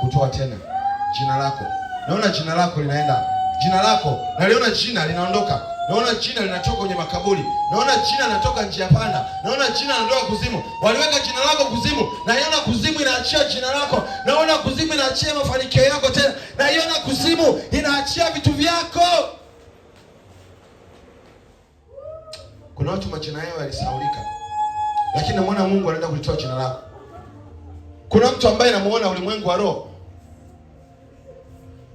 kutoa tena jina lako. Naona jina lako linaenda. Jina lako, naliona jina linaondoka. Naona jina linatoka kwenye makaburi. Naona jina linatoka njia panda. Naona jina linatoka kuzimu. Waliweka jina lako kuzimu. Naiona kuzimu inaachia jina lako. Naona kuzimu inaachia mafanikio yako tena. Naiona kuzimu inaachia vitu vyako. Kuna watu majina yao yalisahaulika, lakini namuona Mungu anaenda kulitoa jina lako. Kuna mtu ambaye namuona ulimwengu wa roho,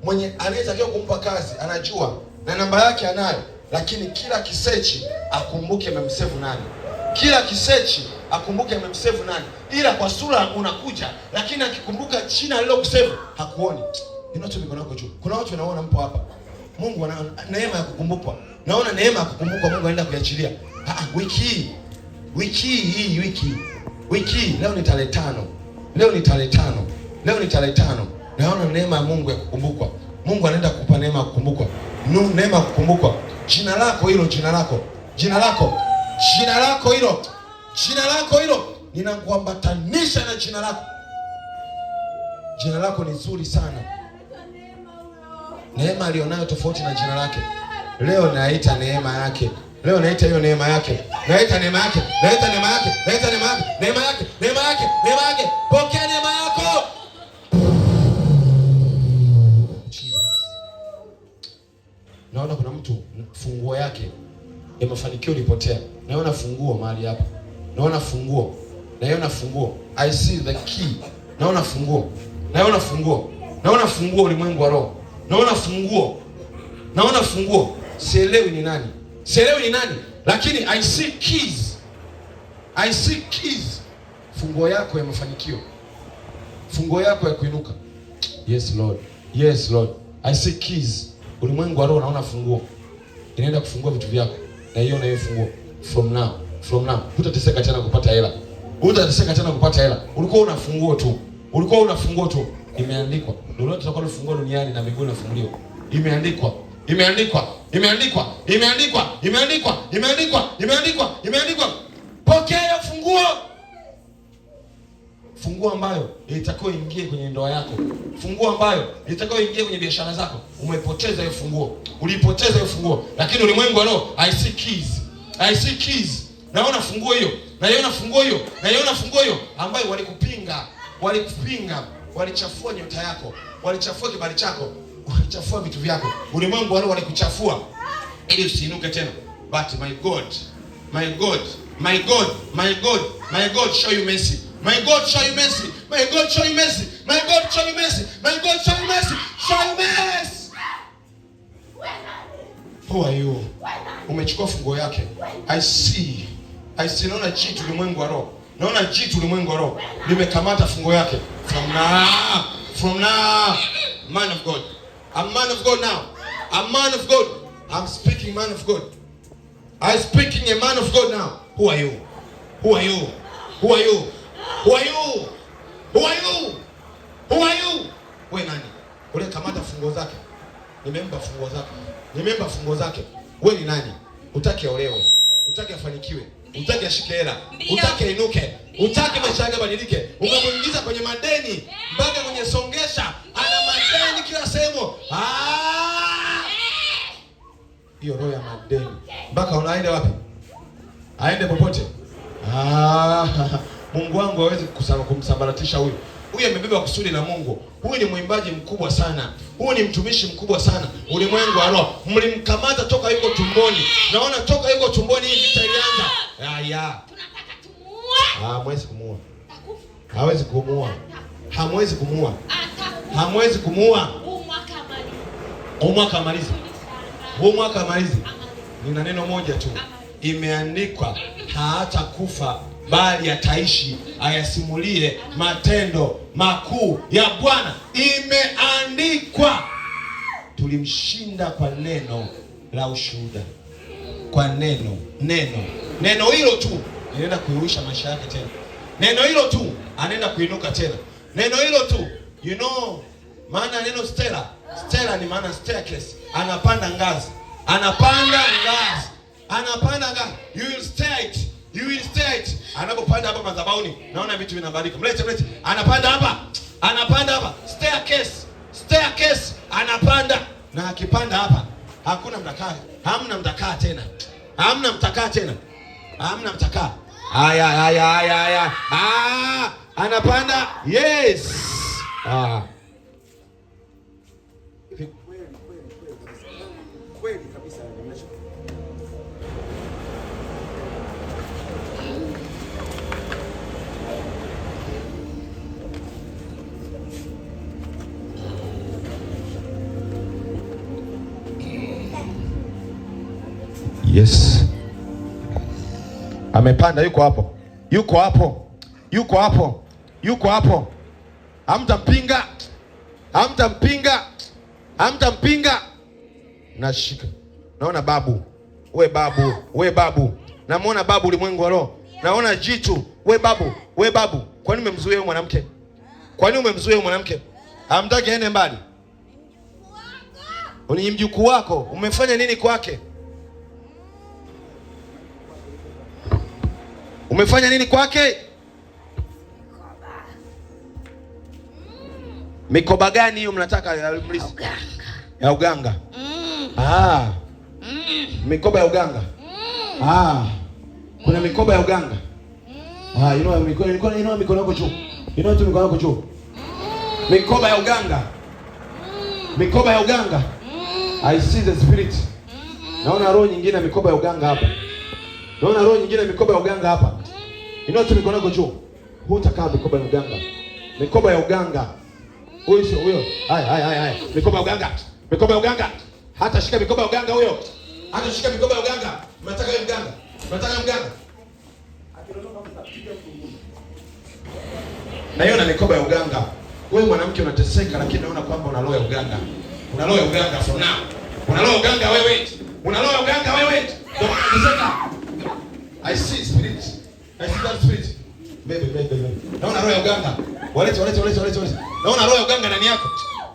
mwenye anayetakiwa kumpa kazi anajua na namba yake anayo, lakini kila kisechi akumbuke amemsave nani. Kila kisechi akumbuke amemsave nani. Ila kwa sura unakuja, lakini akikumbuka jina alilokusave hakuoni. Inatoa mikono yako juu. Kuna watu wanaona mpo hapa, Mungu ana neema ya kukumbukwa. Naona neema ya kukumbukwa Mungu anaenda kuiachilia. Wiki leo ni tarehe 5. Leo ni tarehe 5. Naona neema ya Mungu ya kukumbukwa. Mungu anaenda kukupa neema ya kukumbukwa. Neema ya kukumbukwa. Jina lako hilo, Jina lako hilo. Ninakuambatanisha na jina lako. Jina lako ni nzuri sana. Neema alionayo tofauti na jina lake. Leo naita neema yake. Leo naita hiyo neema yake. Naita neema yake. Pokea neema yako. Naona kuna mtu funguo yake ya mafanikio ilipotea. Naona funguo mahali hapa. Naona funguo. I see the key. Naona funguo ulimwengu wa roho. Naona funguo. Sielewi ni nani, lakini I see keys. Funguo yako ya mafanikio. Funguo yako ya kuinuka. Yes Lord. I see keys. Ulimwengu wa roho naona funguo. Inaenda kufungua vitu vyako. Na hiyo funguo. From now. Hutateseka tena kupata hela. Ulikuwa una funguo tu. Imeandikwa. Lolote tutakuwa funguo duniani na mbinguni nafunguliwa. Imeandikwa. Pokea funguo. Funguo ambayo itakuwa ingie kwenye ndoa yako. Funguo ambayo itakuwa ingie kwenye biashara zako. Umepoteza hiyo funguo. Ulipoteza hiyo funguo. Lakini ulimwengu wa roho, I see keys. Naona funguo hiyo ambayo walikupinga, walichafua nyota yako, walichafua kibali chako, walichafua vitu vyako. Ulimwengu wa roho walikuchafua ili usiinuke tena. But my God, show you mercy. Who are you? Umechukua funguo yake. I see. Naona jitu ulimwengu wa roho. Nimekamata funguo yake. From now. Man of God. I'm man of God now. I'm speaking man of God. I'm speaking a man of God now. Who are you? Wewe nani? Ule kamata funguo zake. Nimempa funguo zake. Wewe ni nani? Utaki aolewe, utaki afanikiwe, utaki ashike hela, utaki ainuke, utaki maisha yake badilike. Umemuingiza kwenye madeni mpaka kwenye songesha, ana madeni kila sehemu. Hiyo roho ya madeni. Mpaka unaenda wapi? Aende popote. Mungu wangu hawezi kumsambaratisha huyu. Huyu amebeba kusudi la Mungu. Huyu ni mwimbaji mkubwa sana. Huyu ni mtumishi mkubwa sana. Ulimwengu wa roho mlimkamata toka yuko tumboni. Naona toka yuko tumboni hii vita ilianza. Tunataka tumuue. Hamwezi kumuua. Hamwezi kumuua. Umwaka amalizi. Nina neno moja tu. Imeandikwa hatakufa bali ataishi ayasimulie matendo makuu ya Bwana. Imeandikwa. Tulimshinda kwa neno la ushuhuda. Kwa neno hilo tu inaenda kuiuisha maisha yake tena. Neno hilo tu anaenda kuinuka tena. Neno hilo tu, maana neno Stella ni maana staircase. Anapanda ngazi. You will stay it. Anapopanda hapa madhabahuni, naona vitu vinabadilika. Mlete. Anapanda hapa. Staircase. akipanda hapa hakuna mtakaa, hamna mtakaa tena, hamna mtakaa tena, hamna mtakaa. Haya, anapanda. Yes. Kweli kabisa. Yes. Amepanda, yuko hapo. Yuko hapo. Yuko hapo. Yuko hapo. Hamtampinga. Hamtampinga. Hamtampinga. Nashika. Naona babu. We babu. We babu. Namuona babu ulimwengu wa roho. Naona jitu. We babu. We babu. Kwa nini umemzuia huyo mwanamke? Kwa nini umemzuia huyo mwanamke? Hamtaki aende mbali. Ni mjukuu wako. Umefanya nini kwake? Umefanya nini kwake? Mikoba gani hiyo mnataka ya mlisi? Ya uganga. Mikoba ya uganga. Kuna mikoba ya uganga. Inua mikono yako juu. Inua tu mikono yako juu. Mikoba ya uganga. Mikoba ya uganga. I see the spirit. Naona roho nyingine mikoba ya uganga hapa. Naona roho nyingine mikoba ya uganga hapa. Inua tu mikono yako juu. Hutakaa mikoba ya uganga. Mikoba ya uganga. Huyo sio huyo. Haya. Mikoba ya uganga. Mikoba ya uganga. Hata shika mikoba ya uganga huyo. Hata shika mikoba ya uganga. Mnataka yeye mganga. Mnataka mganga. Na hiyo na mikoba ya uganga. Wewe mwanamke unateseka, lakini naona kwamba una roho ya uganga. Una roho ya uganga for now. Una roho ya uganga wewe. Una roho ya uganga wewe. Ndio unateseka. I see spirit. I see that spirit. Bebe. Naona roho ya uganga. Walete. Naona roho ya uganga ndani yako.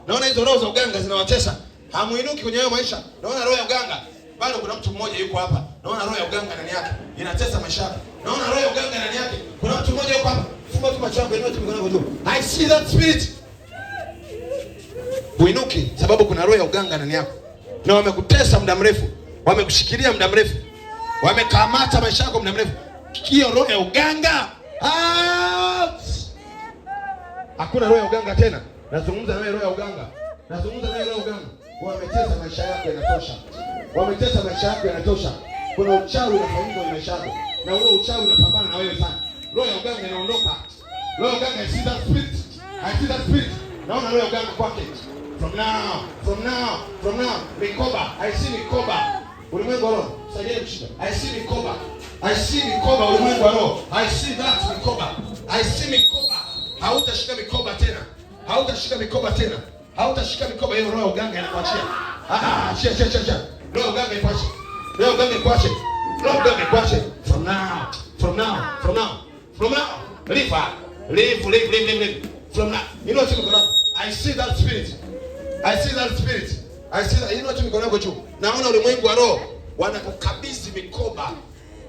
Naona hizo roho za uganga zinawatesa. Hamuinuki kwenye hayo maisha. Naona roho ya uganga. Bado kuna mtu mmoja yuko hapa. Naona roho ya uganga ndani yake. Inatesa maisha yako. Naona roho ya uganga ndani yake. Kuna mtu mmoja yuko hapa. Fumba tu macho yako, inua tu mikono yako juu. I see that spirit. Uinuki sababu kuna roho ya uganga ndani yako. Na wamekutesa muda mrefu. Wamekushikilia muda mrefu. Wamekamata maisha yako muda mrefu. Hiyo roho ya uganga. Hakuna roho ya uganga tena. Nazungumza na wewe roho ya uganga. Nazungumza na wewe roho ya uganga. Wametesa maisha yako yanatosha. Wametesa maisha yako yanatosha. Kuna uchawi unafanyika kwenye maisha yako. Na huo uchawi unapambana na wewe sana. Roho ya uganga inaondoka. Roho ya uganga, I see that spirit. I see that spirit. Naona roho ya uganga kwake. From now. Mikoba. I see mikoba. Ulimwengu wa roho. Saidia kushika. I see mikoba ulimwengu wa roho. I see that mikoba. I see mikoba. Hautashika mikoba tena. Hautashika mikoba tena. Hautashika mikoba, hiyo roho ya uganga inakuachia. Chia. Roho ya uganga ikuache. Roho ya uganga ikuache. Roho ya uganga ikuache. From now. Live. From now. You know what you mean? I see that spirit. You know what you mean? Naona ulimwengu wa roho wanakukabidhi mikoba.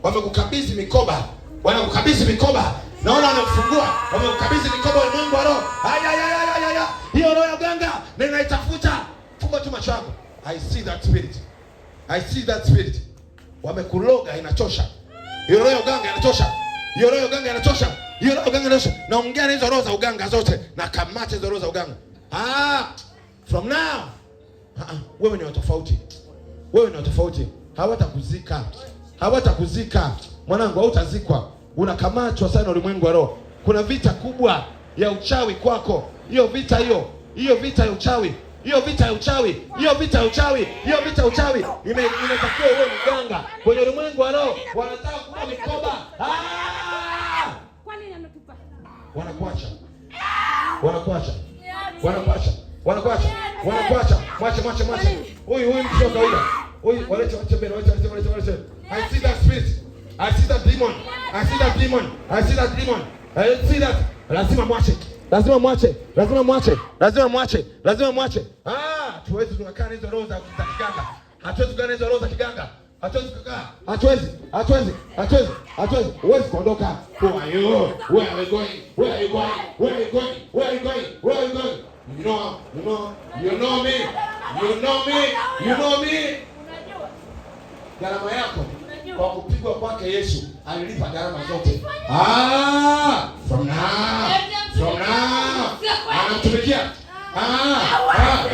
Wamekukabidhi mikoba. Naona wanakufungua. Wamekukabidhi mikoba ulimwengu wa roho. Aya. Hiyo roho ya uganga ninaitafuta. Fumba tu macho yako. I see that spirit. Wamekuloga, inachosha. Hiyo roho ya uganga inachosha. Naongea na hizo roho za uganga zote. Na kamata hizo roho za uganga. From now. Wewe ni tofauti. Hawatakuzika. Mwanangu, hautazikwa. Unakamatwa sana ulimwengu wa roho. Kuna vita kubwa ya uchawi kwako. Hiyo vita ya uchawi. Inatakiwa uwe mganga. Kwenye ulimwengu wa roho wanataka kuwa mikoba. Kwa nini ametupa? Wanakuacha. Mwache. Huyu mtu kawaida. Huyu walete mbele. I see that spirit. I see that demon. Lazima mwache. Tuwezi tunakaa na hizo roho za kiganga. Hatuwezi kukaa na hizo roho za kiganga. Hatuwezi. Huwezi kuondoka. Who are you? Where are you going? You know me. You know me. You know me. Unajua. Gharama yako Unajua. kwa kupigwa kwake Yesu alilipa gharama zote. From now. From now. Anamtumikia.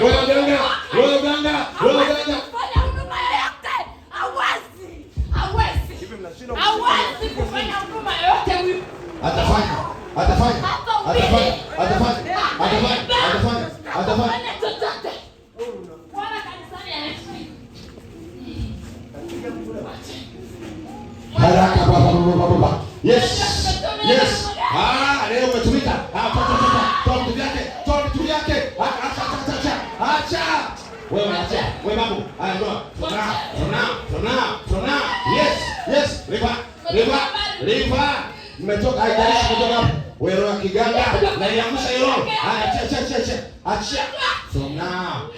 Wewe ganga. Wewe ganga. Wewe ganga. Fanya huduma yoyote. Hawezi. Hivi mnashindwa Hawezi kufanya huduma yoyote huyu. Atafanya. Fanya chochote. Bwana kanisani anaishi. Haraka baba. Yes. Leo umetumika. Toa vitu vyake. Acha. Wewe acha. Wewe babu. From now. Yes. Liva. Mmetoka haijalishi kutoka hapo. Wewe roho ya kiganga na iangusha hiyo roho. Acha. From now.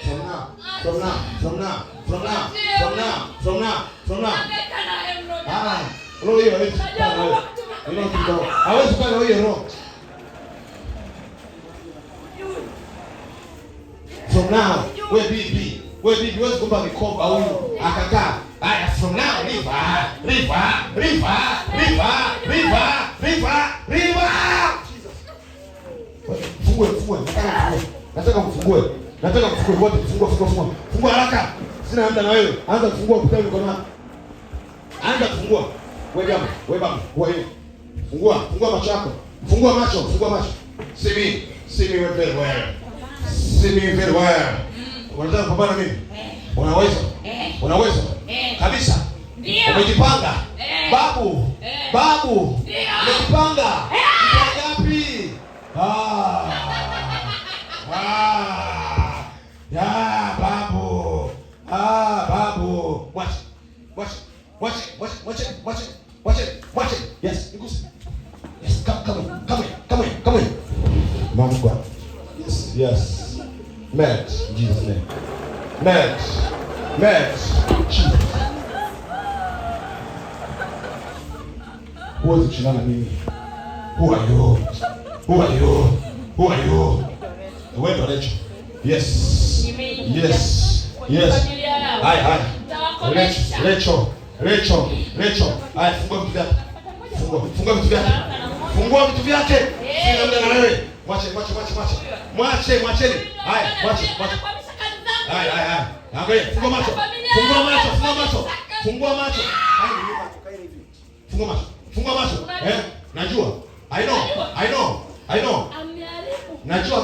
Roho hiyo hawezi kukaa na wewe. Hawezi kukaa na hiyo roho. From now, wewe bibi, wewe kumpa mikoba huyu akakaa. Haya, from now, river. Fungue. Nataka mfungue wote, fungua haraka. Sina muda na wewe. Anza kufungua kutoka mikono yako. Anza kufungua. Wewe babu, wewe. Fungua macho yako. Fungua macho. See me very well. Unataka kupambana mimi? Unaweza? Kabisa. Ndio. Umejipanga? Babu. Umejipanga? Ngapi? Babu. Watch it. Yes, come here. Man of God. Yes. Met, Jesus name. Met. Jesus. Huwezi kushindana mimi. Who are you? Wewe ndo Lecho. Yes. Hai. Lecho. Hai, fungua vitu vyake. Sina muda na wewe. Mwacheni. Hai, mwache. Hai. Angalia, fungua macho. Fungua macho. Fungua macho. Najua. I know. Najua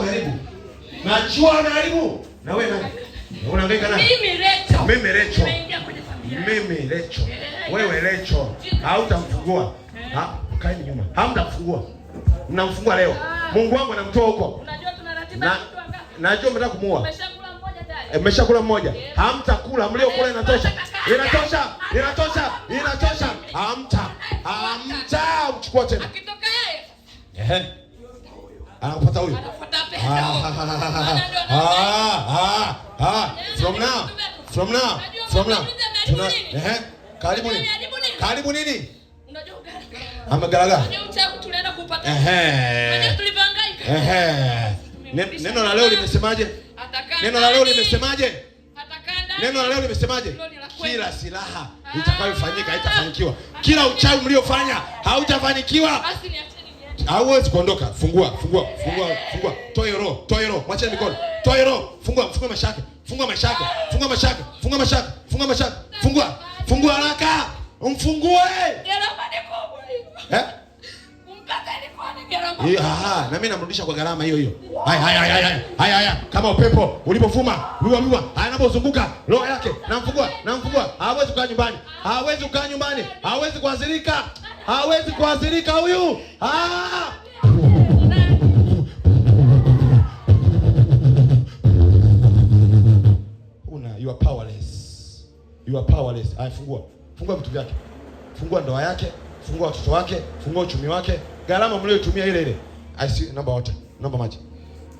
ameharibu. Na wewe nani? Unahangaika nani? Mimi Lecho. Wewe Lecho. Hautamfungua. Kaeni nyuma. Hamtamfungua. Mnamfungua leo. Mungu wangu anamtoa huko. Unajua tuna ratiba kitu anga. Najua mtaka kumuua. Umeshakula mmoja tayari. Mmeshakula mmoja. Hamtakula, mliokula inatosha. Hamta. Uchukua tena. Akitoka yeye. Anakupata huyu. Anafuata pesa. From now. Karibu nini? Unajua Amegalaga. unajua uchafu tunaenda kupata. Unajua tulivangaika. Neno la leo limesemaje? Kila silaha itakayofanyika haitafanikiwa. Kila uchawi mliofanya hautafanikiwa. Basi niacheni niende. Hauwezi kuondoka. Fungua. Toa hiyo roho. Mwacheni mikono. Toa hiyo roho. Fungua maisha yake. Fungua haraka. Umfungue. Gharama ni kubwa hiyo. Mpaka ilikuwa ni gharama. Na mimi namrudisha kwa gharama hiyo. Haya. Kama upepo ulipofuma, wiwa. Anapozunguka roho yake, namfungua. Hawezi kukaa nyumbani. Hawezi kuadhirika huyu. You are powerless. Haya, fungua vitu vyake. Fungua ndoa yake, fungua watoto wake, fungua uchumi wake. Gharama mliotumia ile. Naomba maji.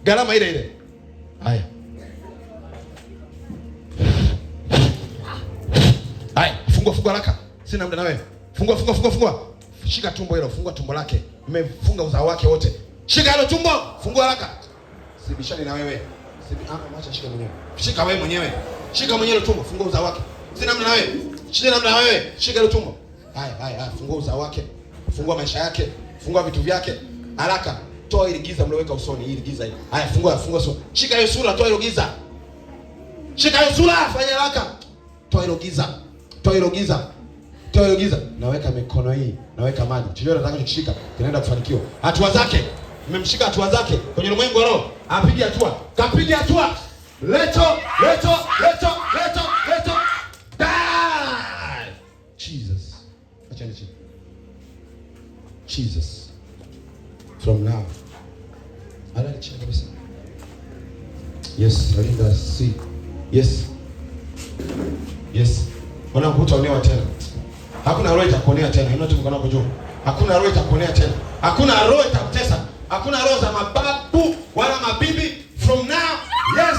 Gharama ile. Haya, fungua haraka. Sina muda na wewe. Fungua. Shika tumbo hilo, fungua tumbo lake. Mmefunga uzao wake wote. Shika hilo tumbo, fungua haraka. Sibishani na wewe. Mwacha shika mwenyewe. Shika wewe mwenyewe. Shika mwenyewe ile tumbo, fungua uzao wake. Sina namna wewe. Shika namna wewe. Shika ile tumbo. Haya, fungua uzao wake. Fungua maisha yake. Fungua vitu vyake. Haraka. Toa ile giza mlioweka usoni, ile giza hii. Haya, fungua sura. Shika hiyo sura, toa ile giza. Shika hiyo sura, fanya haraka. Toa ile giza. Toa ile giza. Toa ile giza. Naweka mikono hii, naweka maji. Chochote nataka kushika, kinaenda kufanikiwa. Hatua zake. Nimemshika hatua zake kwenye ulimwengu wa roho. Apige hatua. Kapige hatua. Leto. Die. Jesus. Acha nichi. Jesus. From now. Alala chini kabisa. Yes, Linda, see. Yes. Wana hutaonewa tena. Hakuna roho itakuonea tena. Inua tu mkono wako juu. Hakuna roho itakuonea tena. Hakuna roho itakutesa. Hakuna roho za mababu wala mabibi. From now. Yes.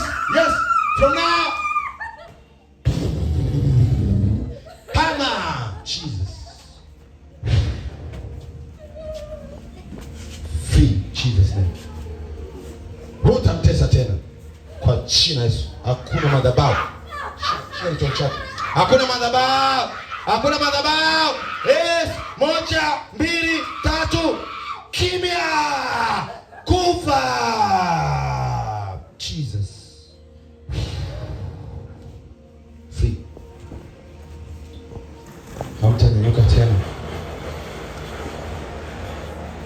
From now. Hama. Jesus. Free. Jesus name. Roho itamtesa tena. Kwa jina Yesu. Hakuna madhabahu. Shika kichwa chako. Hakuna madhabahu. Yes. 1, 2, 3. Kimya. Kufa. Jesus. Free. Hautanyanyuka tena.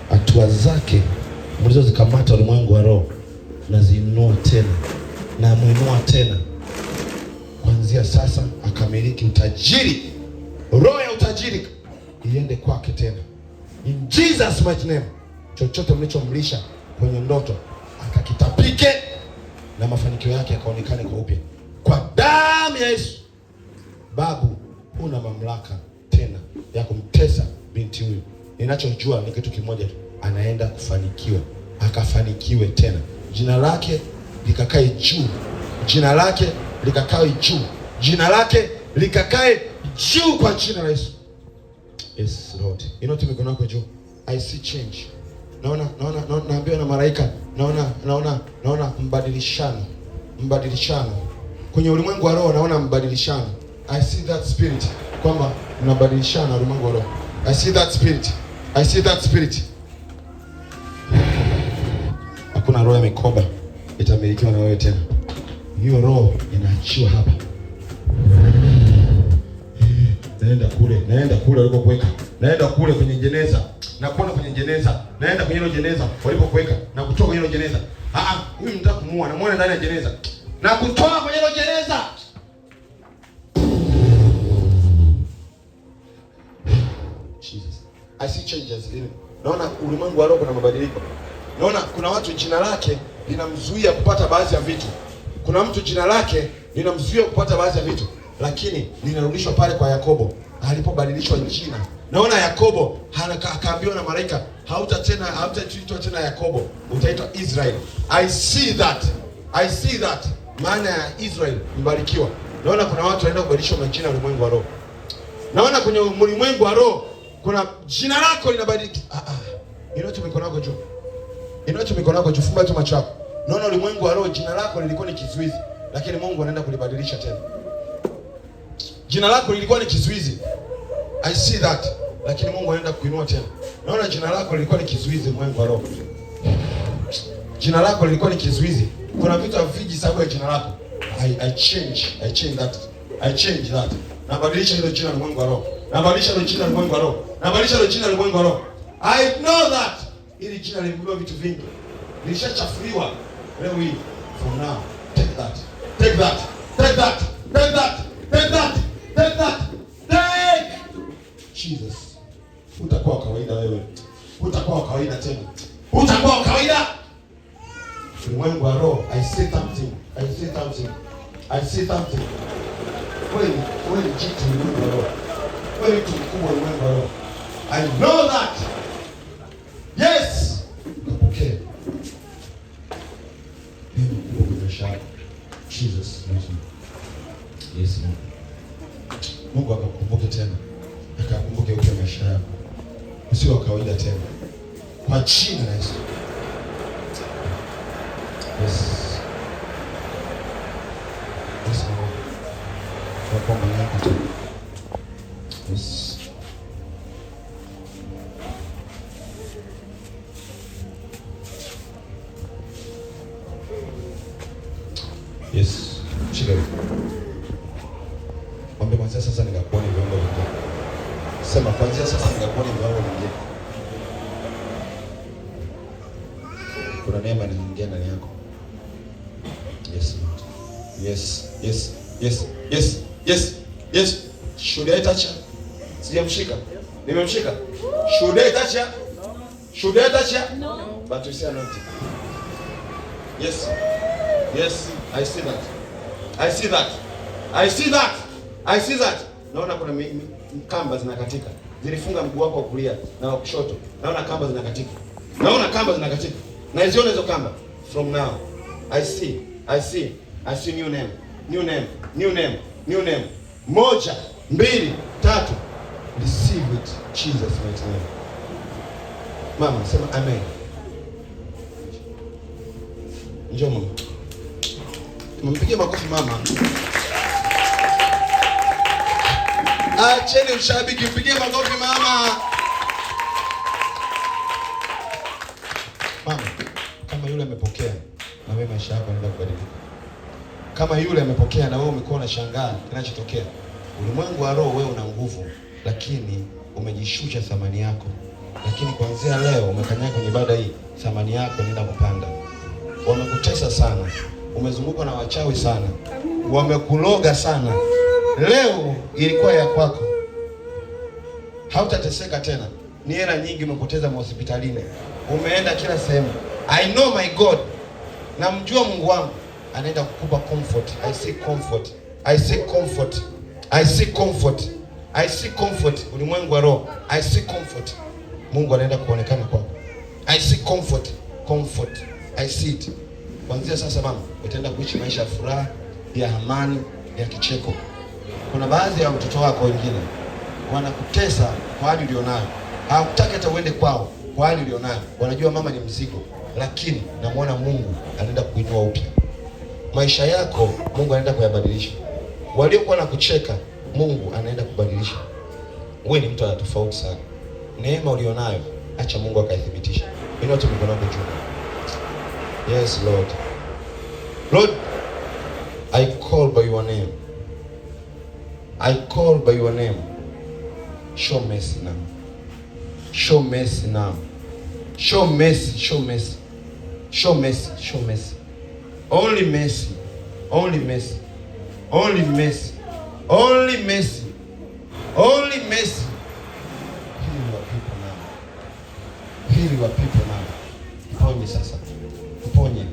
Hatua zake mlizozikamata ulimwengu wa roho na ziinua tena na muinua tena. Kuanzia sasa akamiliki utajiri. Roho ya utajiri iende kwake tena. In Jesus mighty name. Chochote mlichomlisha kwenye ndoto akakitapike na mafanikio yake yakaonekane kwa upya. Kwa damu ya Yesu. Babu, huna mamlaka tena ya kumtesa binti huyu. Ninachojua ni kitu kimoja tu. Anaenda kufanikiwa. Akafanikiwe tena. Jina lake likakae juu. Jina lake likakae juu. Jina lake likakae juu kwa jina la Yesu. Yes, Lord. Inua mikono yako juu. I see change. Naambiwa na malaika. Naona mbadilishano. Kwenye ulimwengu wa roho naona mbadilishano. I see that spirit. Kwamba mnabadilishana ulimwengu wa roho. I see that spirit. Hakuna roho ya mikoba itamilikiwa na wewe tena. Hiyo roho inaachiwa hapa. Naenda kule walikokuweka. Naenda kule kwenye jeneza. Nakuona kwenye jeneza. Naenda kwenye hilo jeneza walikokuweka na kutoa kwenye hilo jeneza. Huyu mtaka kumuua, namuona ndani ya jeneza. Na kutoa kwenye hilo jeneza. Jesus. I see changes. Naona ulimwengu wa roho kuna mabadiliko. Naona kuna watu jina lake linamzuia kupata baadhi ya vitu. Kuna mtu jina lake linamzuia kupata baadhi ya vitu, lakini linarudishwa pale kwa Yakobo alipobadilishwa jina. Naona Yakobo akaambiwa na malaika, hautaitwa tena Yakobo, utaitwa Israel. I see that. Maana ya Israel mbarikiwa. Naona kuna watu wanaenda kubadilishwa majina ulimwengu wa roho. Naona kwenye ulimwengu wa roho kuna jina lako linabadilika. Inua mikono yako juu. Fumba tu macho yako. Naona ulimwengu wa roho jina lako lilikuwa ni kizuizi, lakini Mungu anaenda kulibadilisha tena. Jina lako lilikuwa ni kizuizi. I see that. Lakini Mungu anaenda kuinua tena. Naona jina lako lilikuwa ni kizuizi ulimwengu wa roho. Jina lako lilikuwa ni kizuizi. Kuna vitu haviji sababu ya jina lako. I change that. Nabadilisha hilo jina ulimwengu wa roho. I know that. Ili jina limebeba vitu vingi. Lishachafuliwa. Leo hii. From now. Take that. Jesus. Utakuwa kawaida wewe. Utakuwa kawaida tena. Utakuwa kawaida. Ulimwengu wa roho. I see something. Wewe ni jitu ulimwengu wa roho. Wewe ni mtu mkubwa ulimwengu wa roho. I know that. Yes. Okay. Jesus. Yes. Mungu akakumbuke tena. Akakumbuke upya maisha yako. Usiwe wa kawaida tena. Kwa jina la Yesu. Yes. Yes. Shika hivi. Mwambie kwanza sasa nikakuone viwango vingine. Sema kwanza sasa nikakuone viwango vingine. Kuna neema inaingia ndani yako. Yes. Yes. Yes. Yes. Yes. Yes. Yes. Should I touch her? Sijamshika. Nimemshika. Should I touch her? Should I touch her? No. But you say anointing. Yes. Yes. I see that. I see that. I see that. I see that. Naona kuna kamba zinakatika. Zilifunga mguu wako wa kulia na wa kushoto. Naona kamba zinakatika. Naona kamba zinakatika. Na hizo kamba. From now. I see. I see. I see new name. New name. New name. New name. 1, 2, 3. Receive it. Jesus mighty name. Mama, sema amen. Njoo mama. Mpigie makofi mama. Acheni ushabiki, mpigie makofi mama. Mama, kama yule amepokea na wewe maisha yako yanaenda kubadilika. Kama yule amepokea na wewe umekuwa unashangaa kinachotokea. Ulimwengu wa roho wewe una nguvu, lakini umejishusha thamani yako. Lakini kuanzia leo umekanyaga kwenye ibada hii, thamani yako inaenda kupanda. Wamekutesa sana. Umezungukwa na wachawi sana. Wamekuloga sana. Leo ilikuwa ya kwako. Hautateseka tena. Ni hela nyingi umepoteza hospitalini. Umeenda kila sehemu. I know my God. Namjua Mungu wangu. Anaenda kukupa comfort. I see comfort. I see comfort. I see comfort. I see comfort. Ulimwengu wa roho. I see comfort. Mungu anaenda kuonekana kwako. I see comfort. Comfort. I see it. Kuanzia sasa mama, utaenda kuishi maisha ya furaha, ya amani, ya kicheko. Kuna baadhi ya watoto wako wengine wanakutesa kwa hali ulionayo. Hawataki hata uende kwao kwa hali ulionayo. Wanajua mama ni mzigo, lakini namuona Mungu anaenda kuinua upya. Maisha yako Mungu anaenda kuyabadilisha. Waliokuwa nakucheka, Mungu anaenda kubadilisha. Wewe ni mtu wa tofauti sana. Neema ulionayo, acha Mungu akaithibitisha. Inua tu mikono yako juu. Yes, Lord. Lord, I call by your name. I call by your name. Show mercy now. Show mercy now. Show mercy, show mercy. Show mercy, show mercy. Only mercy. Only mercy. Only mercy. Only mercy. Only mercy. Heal your people now. Heal your people now. Mponye sasa. Mponye.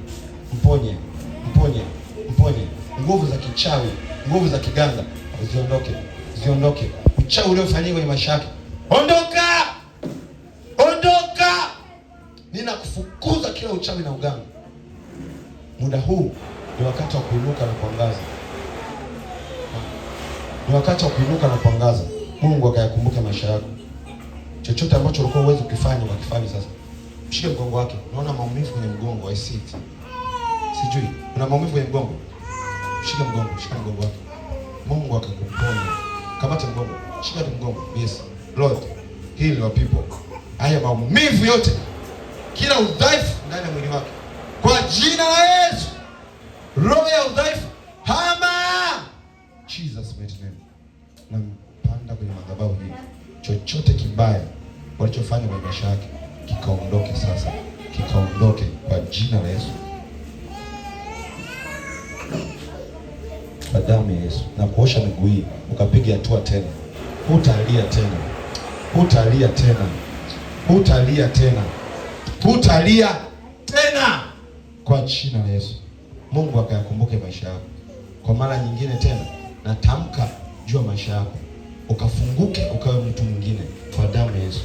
Mponye. Mponye. Mponye. Nguvu za kichawi, nguvu za kiganga ziondoke. Ziondoke. Uchawi uliofanyika kwenye maisha yake. Ondoka! Ondoka! Ninakufukuza kila uchawi na uganga. Muda huu ni wakati wa kuinuka na kuangaza. Ni wakati wa kuinuka na kuangaza. Mungu akayakumbuke maisha yako. Chochote ambacho ulikuwa uwezi kufanya ukakifanya sasa. Mshike mgongo wake. Unaona maumivu kwenye mgongo, I see it. Sijui, una maumivu kwenye mgongo. Shika mgongo, shika mgongo wake. Mungu akakuponya. Kamata mgongo, shika mgongo. Yes. Lord, heal your people. Haya maumivu yote, kila udhaifu ndani ya mwili wake, kwa jina la Yesu. Roho ya udhaifu hama. Jesus mighty name. Na mpanda kwenye madhabahu hii. Chochote kibaya walichofanya kwenye maisha yake kikaondoke sasa. Kikaondoke kwa jina la Yesu. Kwa damu ya Yesu. Na kuosha miguu hii, ukapiga hatua tena. Hutalia tena. Hutalia tena. Hutalia tena. Hutalia tena. Kwa jina la Yesu. Mungu akayakumbuke maisha yako. Kwa mara nyingine tena natamka juu ya maisha yako. Ukafunguke ukawe mtu mwingine kwa damu ya Yesu.